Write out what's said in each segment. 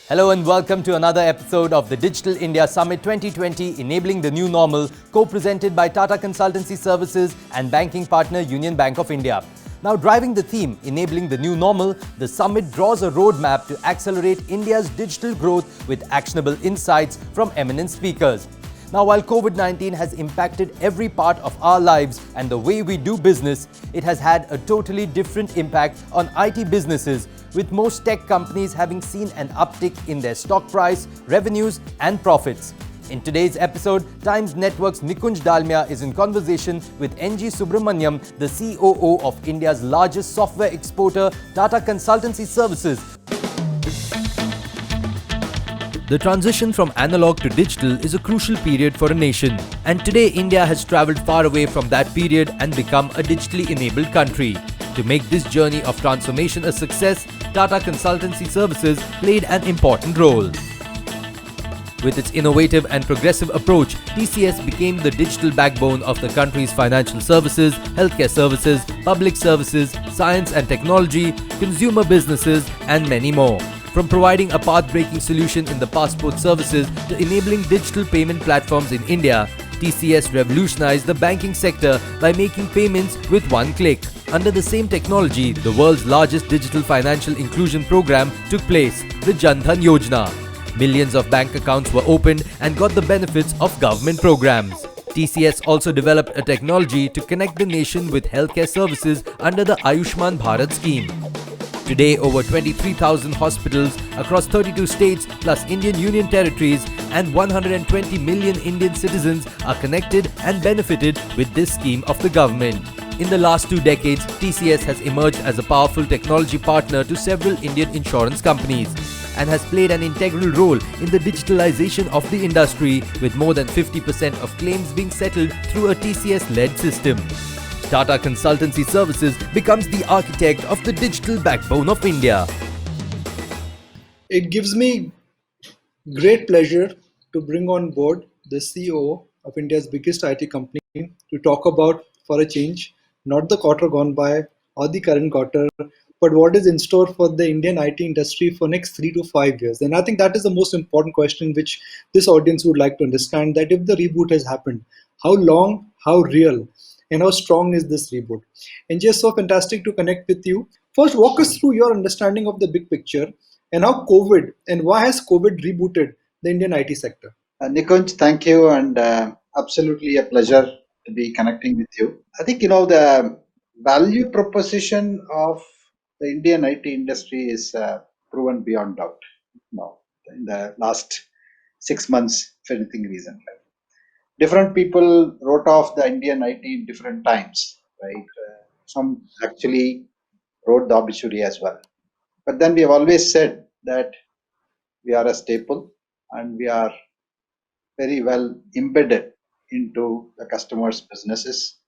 Hello and welcome to another episode of the Digital India Summit 2020 Enabling the New Normal, co-presented by Tata Consultancy Services and banking partner Union Bank of India. Now, driving the theme Enabling the New Normal, the summit draws a roadmap to accelerate India's digital growth with actionable insights from eminent speakers. Now, while COVID-19 has impacted every part of our lives and the way we do business, it has had a totally different impact on IT businesses, with most tech companies having seen an uptick in their stock price, revenues and profits. In today's episode, Times Network's Nikunj Dalmia is in conversation with NG Subramaniam, the COO of India's largest software exporter, Tata Consultancy Services. The transition from analog to digital is a crucial period for a nation, and today India has travelled far away from that period and become a digitally enabled country. To make this journey of transformation a success, Tata Consultancy Services played an important role. With its innovative and progressive approach, TCS became the digital backbone of the country's financial services, healthcare services, public services, science and technology, consumer businesses, and many more. From providing a path-breaking solution in the passport services to enabling digital payment platforms in India, TCS revolutionized the banking sector by making payments with one click. Under the same technology, the world's largest digital financial inclusion program took place, the Jan Dhan Yojana. Millions of bank accounts were opened and got the benefits of government programs. TCS also developed a technology to connect the nation with healthcare services under the Ayushman Bharat scheme. Today, over 23,000 hospitals across 32 states plus Indian Union territories and 120 million Indian citizens are connected and benefited with this scheme of the government. In the last 2 decades, TCS has emerged as a powerful technology partner to several Indian insurance companies and has played an integral role in the digitalization of the industry, with more than 50% of claims being settled through a TCS-led system. Tata Consultancy Services becomes the architect of the digital backbone of India. It gives me great pleasure to bring on board the CEO of India's biggest IT company to talk about, for a change, not the quarter gone by or the current quarter, but what is in store for the Indian IT industry for next 3 to 5 years. And I think that is the most important question which this audience would like to understand, that if the reboot has happened, how long, how real, and how strong is this reboot? And just so fantastic to connect with you. First, walk us through your understanding of the big picture and how COVID and why has COVID rebooted the Indian IT sector? Nikunj, thank you, and absolutely a pleasure to be connecting with you. I think the value proposition of the Indian IT industry is proven beyond doubt. Now, in the last 6 months, for anything reason, right? Different people wrote off the Indian IT in different times, right? Some actually wrote the obituary as well. But then we have always said that we are a staple and we are very well embedded into the customers' businesses.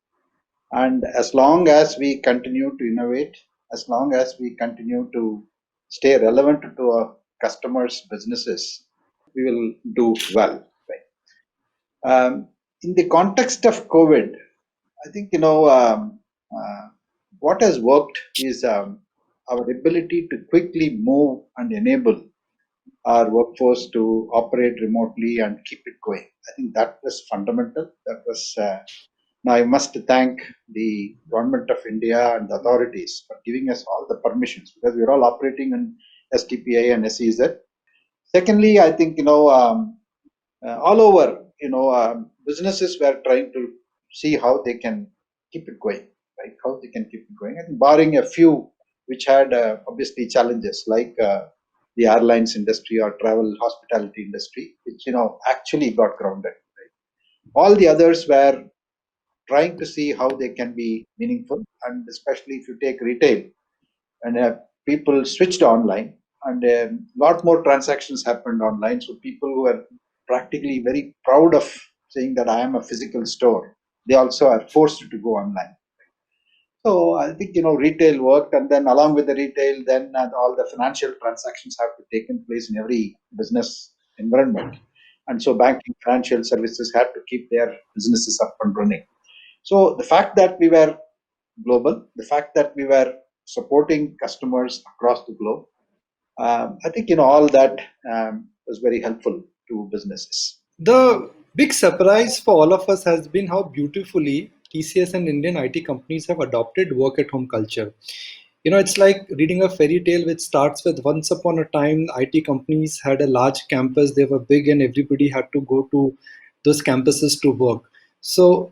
And as long as we continue to innovate, as long as we continue to stay relevant to our customers' businesses, we will do well. Right? In the context of COVID, I think what has worked is our ability to quickly move and enable our workforce to operate remotely and keep it going. I think that was fundamental. That was now I must thank the government of India and the authorities for giving us all the permissions, because we're all operating in STPI and SEZ. Secondly, I think all over businesses were trying to see how they can keep it going, right? How they can keep it going. I think barring a few which had obviously challenges like the airlines industry or travel hospitality industry, which actually got grounded. Right? All the others were trying to see how they can be meaningful, and especially if you take retail, and people switched online, and a lot more transactions happened online. So people who are practically very proud of saying that I am a physical store, they also are forced to go online. So I think retail worked, and then along with the retail, then all the financial transactions have to take place in every business environment, and so banking, financial services had to keep their businesses up and running. So the fact that we were global, the fact that we were supporting customers across the globe, I think all that was very helpful to businesses. The big surprise for all of us has been how beautifully TCS and Indian IT companies have adopted work at home culture. It's like reading a fairy tale which starts with once upon a time, IT companies had a large campus, they were big, and everybody had to go to those campuses to work. So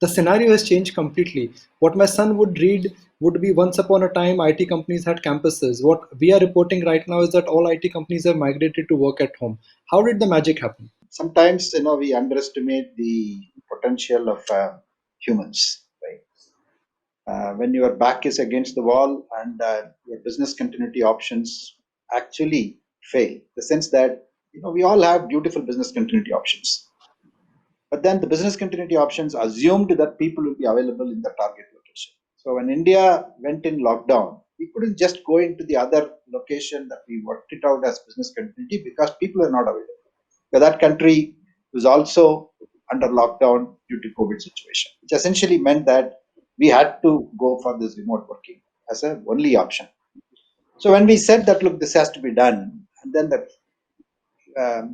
the scenario has changed completely. What my son would read would be once upon a time IT companies had campuses. What we are reporting right now is that all IT companies have migrated to work at home. How did the magic happen? Sometimes we underestimate the potential of humans, right? When your back is against the wall and your business continuity options actually fail, the sense that we all have beautiful business continuity options, but then the business continuity options assumed that people will be available in the target location. So when India went in lockdown, we couldn't just go into the other location that we worked it out as business continuity because people are not available. So that country was also under lockdown due to COVID situation, which essentially meant that we had to go for this remote working as a only option. So when we said that, look, this has to be done, and then the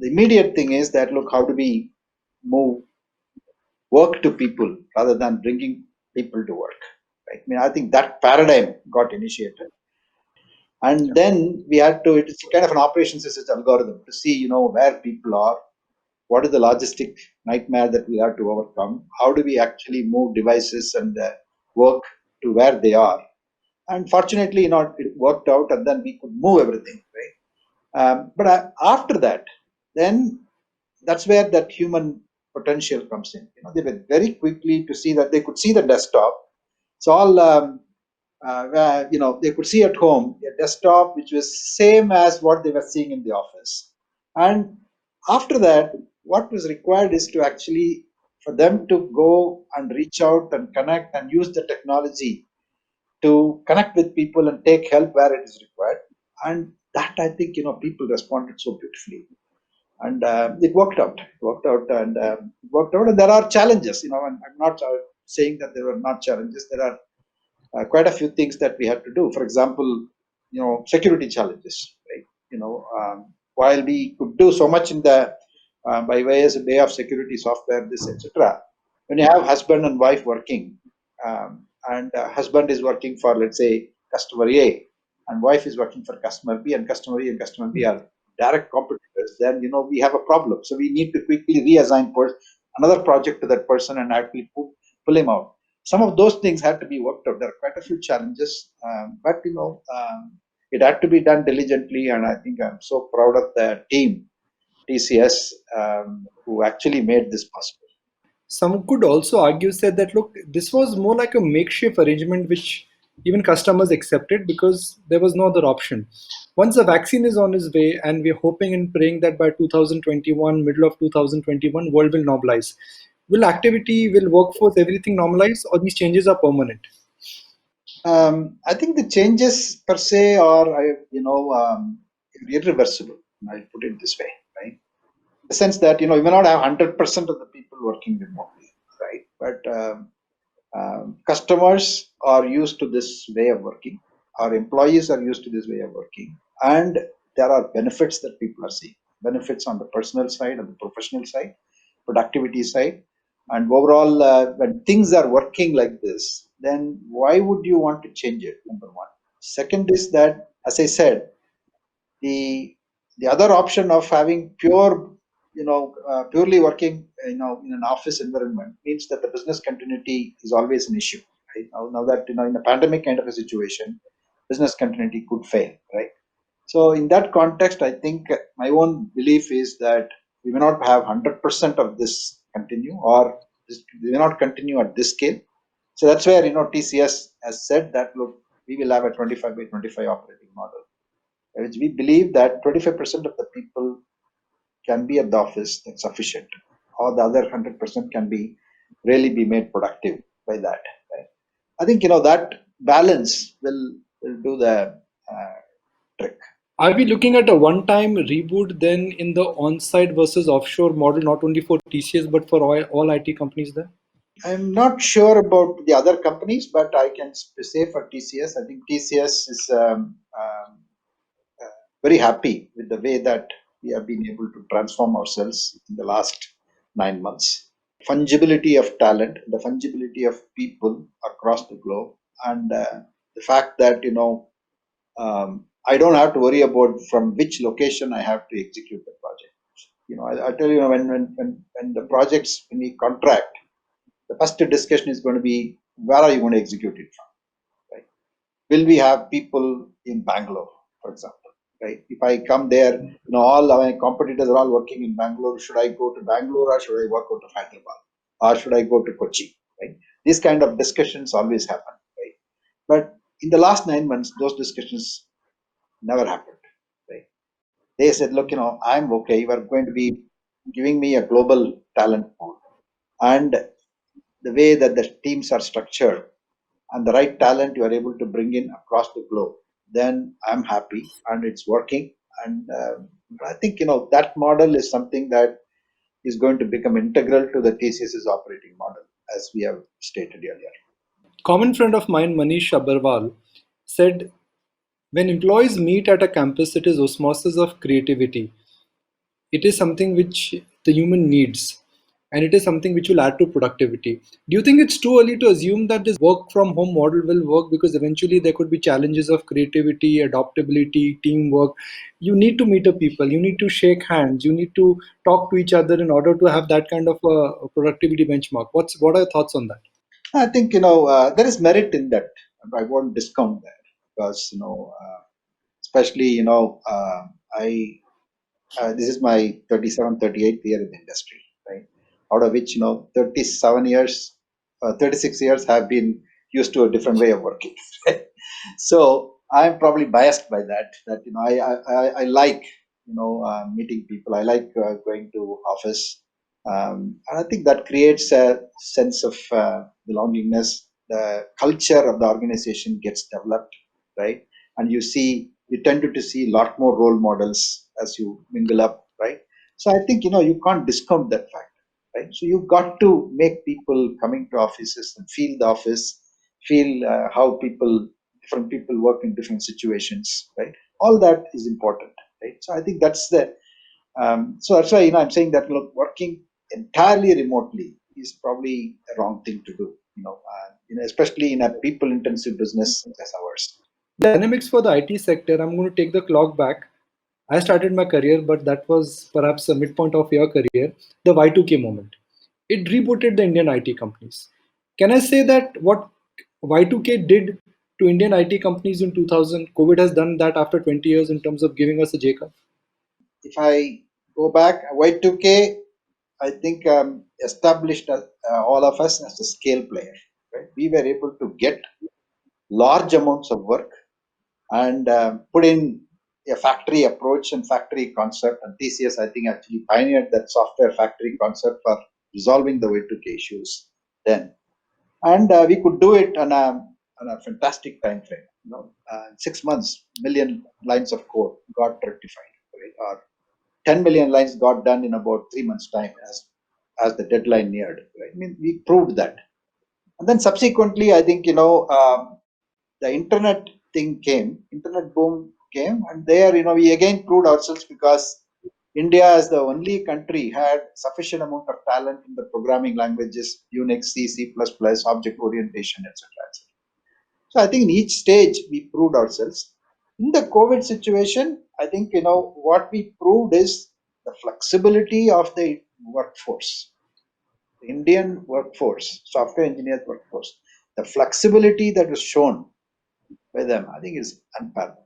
immediate thing is that, look, how do we move work to people rather than bringing people to work? Right? I mean, I think that paradigm got initiated, and then we had to. It's kind of an operations research algorithm to see, where people are, what is the logistic nightmare that we have to overcome, how do we actually move devices and work to where they are. And fortunately, it worked out, and then we could move everything, right? But after that, then that's where that human potential comes in. They were very quickly to see that they could see the desktop. It's all they could see at home a desktop which was same as what they were seeing in the office. And after that, what was required is to actually for them to go and reach out and connect and use the technology to connect with people and take help where it is required. And that, I think, people responded so beautifully, and it worked out. It worked out, and it worked out. And there are challenges, and I'm not saying that there were not challenges. There are quite a few things that we had to do. For example, security challenges, right? While we could do so much in the by way of security software, this etc. When you have husband and wife working, and husband is working for, let's say, customer A, and wife is working for customer B, and customer A and customer B are direct competitors, then we have a problem. So we need to quickly reassign another project to that person and actually pull him out. Some of those things had to be worked out. There are quite a few challenges, but it had to be done diligently, and I think I'm so proud of the team, TCS, who actually made this possible. Some could also argue, said that look, this was more like a makeshift arrangement which even customers accepted because there was no other option. Once the vaccine is on its way, and we're hoping and praying that by 2021, middle of 2021, world will normalize. Will activity, will workforce, everything normalize, or these changes are permanent? I think the changes per se are, irreversible. I'll put it this way, right? The sense that you may not have 100% of the people working remotely, right? But customers are used to this way of working. Our employees are used to this way of working, and there are benefits that people are seeing. Benefits on the personal side, on the professional side, productivity side, and overall, when things are working like this, then why would you want to change it? Number one. Second is that, as I said, the the other option of having purely working in an office environment means that the business continuity is always an issue, right? Now that in a pandemic kind of a situation, business continuity could fail, right? So in that context, I think my own belief is that we may not have 100% of this continue, or this may not continue at this scale. So that's where TCS has said that, look, we will have a 25 by 25 operating model, which we believe that 25% of the people can be at the office, that's sufficient, or the other 100% can be really be made productive by that. Right? I think that balance will do the trick. Are we looking at a one-time reboot then in the on-site versus offshore model, not only for TCS but for all IT companies there? I'm not sure about the other companies, but I can say for TCS, I think TCS is very happy with the way that we have been able to transform ourselves in the last 9 months. Fungibility of talent, the fungibility of people across the globe, and the fact that I don't have to worry about from which location I have to execute the project. I tell you, when the projects, when we contract, the first discussion is going to be where are you going to execute it from, right? Will we have people in Bangalore, for example, right? If I come there, all my competitors are all working in Bangalore. Should I go to Bangalore or should I work out of Hyderabad or should I go to Kochi, right? These kind of discussions always happen, right? But in the last 9 months, those discussions never happened, right? They said, look, I'm okay. You are going to be giving me a global talent pool. And the way that the teams are structured and the right talent you are able to bring in across the globe, then I'm happy and it's working. And I think, that model is something that is going to become integral to the TCS's operating model, as we have stated earlier. Common friend of mine, Manish Abarwal, said, when employees meet at a campus, it is osmosis of creativity. It is something which the human needs, and it is something which will add to productivity. Do you think it's too early to assume that this work from home model will work? Because eventually there could be challenges of creativity, adaptability, teamwork. You need to meet up people, you need to shake hands, you need to talk to each other in order to have that kind of a productivity benchmark. What are your thoughts on that? I think, there is merit in that. I won't discount that because, especially, I this is my 37th, 38th year in the industry, right? Out of which, 37 years, 36 years have been used to a different way of working. Right? So I'm probably biased by that. That I like meeting people. I like going to office, and I think that creates a sense of belongingness. The culture of the organization gets developed, right? And you tend to see a lot more role models as you mingle up, right? So I think you can't discount that fact, right? So you've got to make people coming to offices and feel the office, feel how different people work in different situations, right? All that is important, right? So I think so that's why I'm saying that working entirely remotely is probably a wrong thing to do, especially in a people-intensive business such as ours. Dynamics for the IT sector, I'm going to take the clock back. I started my career, but that was perhaps a midpoint of your career, the Y2K moment. It rebooted the Indian IT companies. Can I say that what Y2K did to Indian IT companies in 2000, COVID has done that after 20 years in terms of giving us a J curve? If I go back, Y2K, I think established all of us as a scale player. Right? We were able to get large amounts of work and put in a factory approach and factory concept. And TCS, I think, actually pioneered that software factory concept for resolving the Y2K issues then. And we could do it on a fantastic time frame. 6 months, million lines of code got rectified, right? Or 10 million lines got done in about 3 months' time as the deadline neared. Right? I mean, we proved that. And then subsequently, I think, the internet internet boom came, and there, we again proved ourselves because India, as the only country, had sufficient amount of talent in the programming languages, Unix, C, C++, object orientation, etc. So I think in each stage we proved ourselves. In the COVID situation, I think what we proved is the flexibility of the workforce, the Indian workforce, software engineers workforce, the flexibility that was shown by them, I think is unparalleled.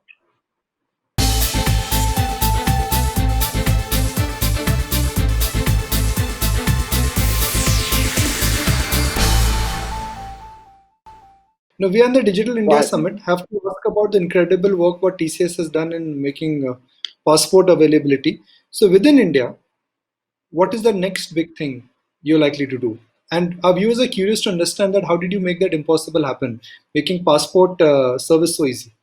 Now, we are in the Digital Go India ahead, Summit. Nikunj. Have to ask about the incredible work what TCS has done in making passport availability. So, within India, what is the next big thing you're likely to do? And our viewers are curious to understand that how did you make that impossible happen, making passport service so easy?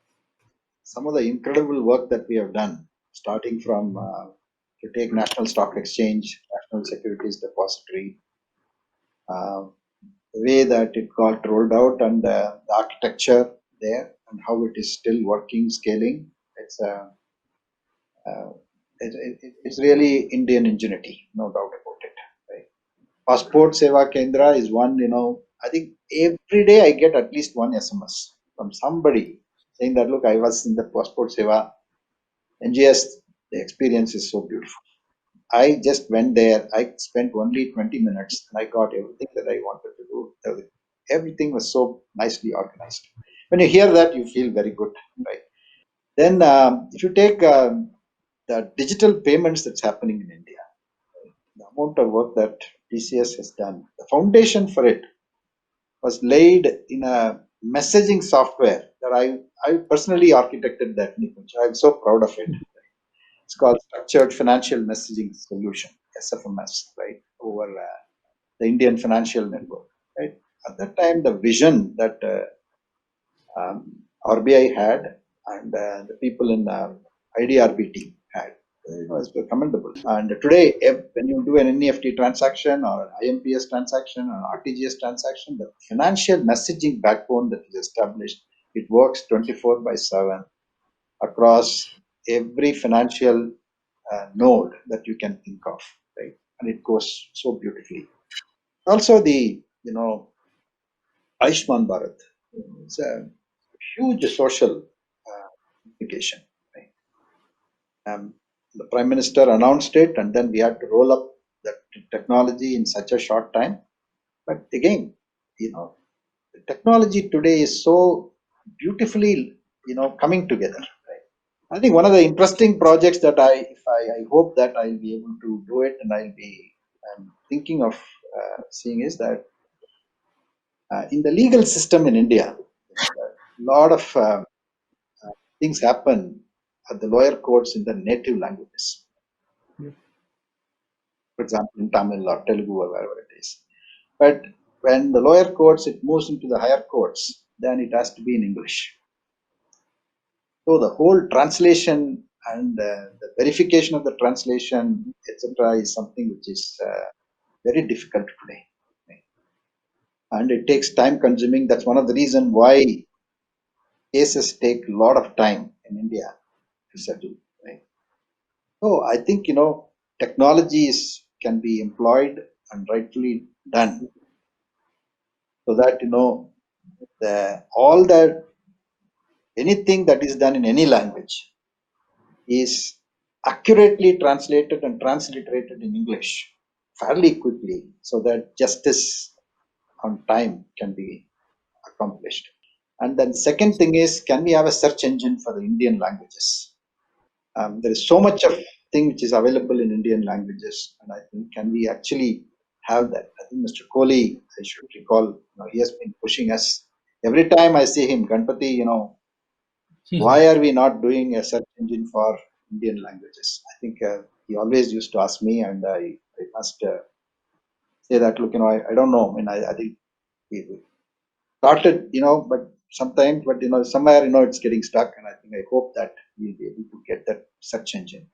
Some of the incredible work that we have done, starting from to take National Stock Exchange, National Securities Depository, uh, the way that it got rolled out and the architecture there and how it is still working, scaling. It's Uh, it's really Indian ingenuity, no doubt about it. Right? Passport Seva Kendra is one, I think every day I get at least one SMS from somebody saying that, look, I was in the Passport Seva NGS, the experience is so beautiful. I just went there, I spent only 20 minutes and I got everything that I wanted to do. Everything was so nicely organized. When you hear that, you feel very good, right? Then, if you take the digital payments that's happening in India, the amount of work that TCS has done, the foundation for it was laid in a messaging software that I personally architected that, Nikunj. I'm so proud of it. It's called Structured Financial Messaging Solution, SFMS, right, over the Indian financial network. Right. At that time, the vision that RBI had and the people in IDRB team had, was commendable. And today, when you do an NEFT transaction or an IMPS transaction or an RTGS transaction, the financial messaging backbone that is established, it works 24/7 across every financial node that you can think of, right? And it goes so beautifully. Also, the Aishman Bharat, it's a huge social implication. Right? The Prime Minister announced it, and then we had to roll up that technology in such a short time. But again, the technology today is so beautifully, coming together. Right? I think one of the interesting projects that I hope that I'll be able to do it, and I'm thinking of seeing is that in the legal system in India, a lot of things happen at the lower courts in the native languages. For example, in Tamil or Telugu or wherever it is. But when the lower courts, it moves into the higher courts, then it has to be in English. So the whole translation and the verification of the translation, etc., is something which is very difficult today. Right? And it takes time consuming. That's one of the reasons why cases take a lot of time in India to settle. Right? So I think technologies can be employed and rightfully done, so that all that anything that is done in any language is accurately translated and transliterated in English fairly quickly, so that justice on time can be accomplished. And then second thing is, can we have a search engine for the Indian languages? There is so much of thing which is available in Indian languages, and I think can we actually have that? I think Mr. Kohli, I should recall, he has been pushing us. Every time I see him, Ganpati, why are we not doing a search engine for Indian languages? I think he always used to ask me, and I must say that, look, I don't know. I mean, I think we started, but sometimes, but somewhere, it's getting stuck, and I think I hope that we'll be able to get that search engine.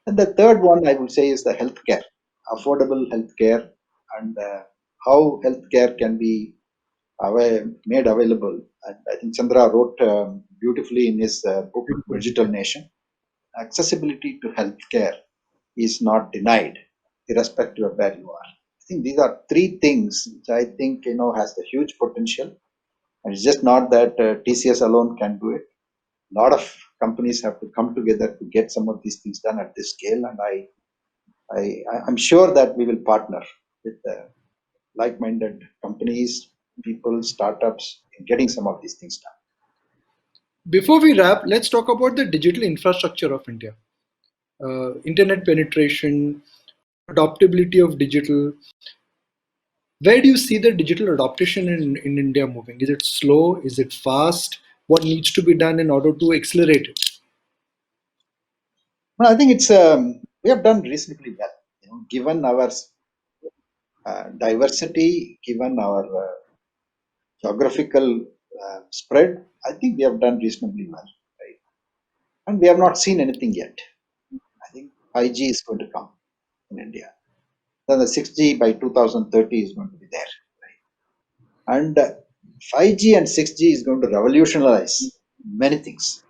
And the third one I would say is the healthcare, affordable healthcare, and how healthcare can be made available. And I think Chandra wrote beautifully in his book Digital Nation. Accessibility to healthcare is not denied, irrespective of where you are. I think these are three things which I think has the huge potential, and it's just not that TCS alone can do it. A lot of companies have to come together to get some of these things done at this scale, and I'm sure that we will partner with like-minded companies, people, startups in getting some of these things done. Before we wrap, let's talk about the digital infrastructure of India. Internet penetration, adoptability of digital. Where do you see the digital adoption in India moving? Is it slow? Is it fast? What needs to be done in order to accelerate it? Well, I think it's we have done reasonably well, given our diversity, given our geographical spread. I think we have done reasonably well, right? And we have not seen anything yet. I think 5G is going to come in India. Then the 6G by 2030 is going to be there, right? And 5G and 6G is going to revolutionize many things.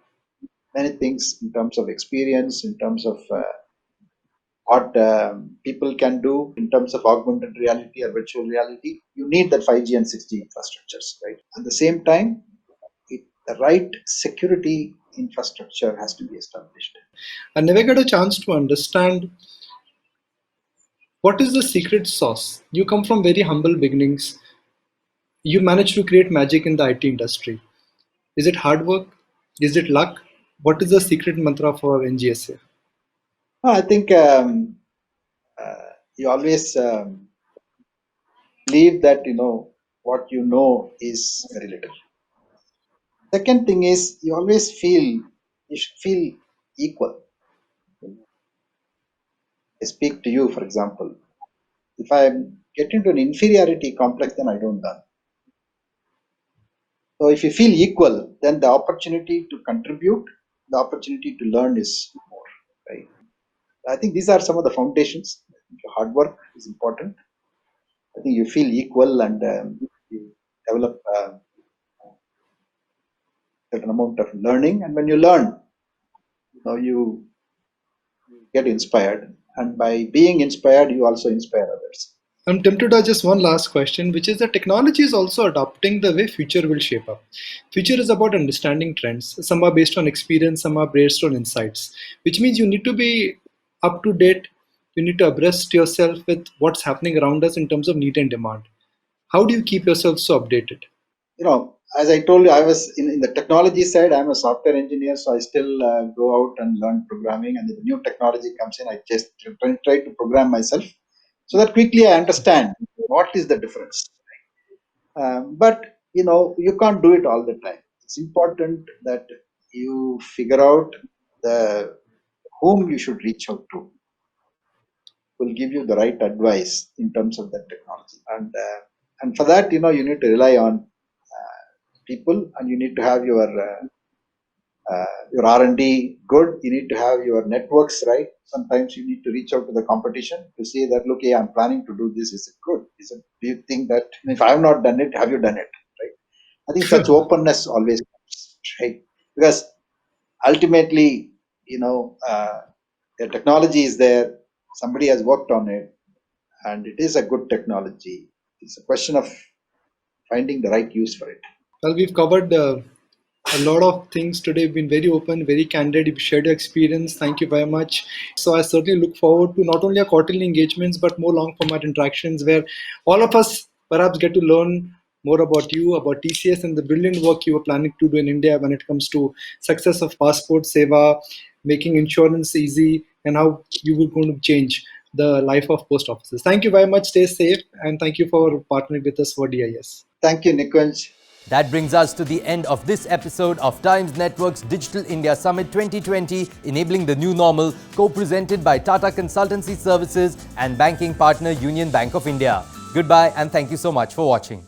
many things in terms of experience, in terms of what people can do in terms of augmented reality or virtual reality. You need that 5G and 6G infrastructures, right? At the same time, the right security infrastructure has to be established. I never got a chance to understand what is the secret sauce. You come from very humble beginnings. You managed to create magic in the IT industry. Is it hard work? Is it luck? What is the secret mantra for NGSA? I think you always believe that what you know is very little. Second thing is you always feel you should feel equal. I speak to you, for example. If I get into an inferiority complex, then I don't learn. So if you feel equal, then the opportunity to contribute, the opportunity to learn is more, right? I think these are some of the foundations. Hard work is important. I think you feel equal and you develop a certain amount of learning, and when you learn, you get inspired, and by being inspired, you also inspire others. I'm tempted to ask just one last question, which is that technology is also adopting the way future will shape up. Future is about understanding trends. Some are based on experience, some are based on insights, which means you need to be up to date. You need to abreast yourself with what's happening around us in terms of need and demand. How do you keep yourself so updated? As I told you, I was in the technology side. I'm a software engineer, so I still go out and learn programming. And if the new technology comes in, I just try to program myself so that quickly I understand what is the difference. But you can't do it all the time. It's important that you figure out the whom you should reach out to will give you the right advice in terms of that technology. And for that, you need to rely on people, and you need to have your R&D good. You need to have your networks right. Sometimes you need to reach out to the competition to say that, look, hey, I'm planning to do this. Is it good? Do you think that if I have not done it, have you done it? Right? I think such openness always comes, right? Because ultimately, the technology is there. Somebody has worked on it, and it is a good technology. It's a question of finding the right use for it. Well, we've covered a lot of things today. You've been very open, very candid. You've shared your experience. Thank you very much. So I certainly look forward to not only our quarterly engagements, but more long format interactions where all of us perhaps get to learn more about you, about TCS, and the brilliant work you are planning to do in India when it comes to success of passport seva, making insurance easy, and how you will going to change the life of post offices. Thank you very much. Stay safe, and thank you for partnering with us for DIS. Thank you, Nikunj. That brings us to the end of this episode of Times Network's Digital India Summit 2020, Enabling the New Normal, co-presented by Tata Consultancy Services and banking partner Union Bank of India. Goodbye and thank you so much for watching.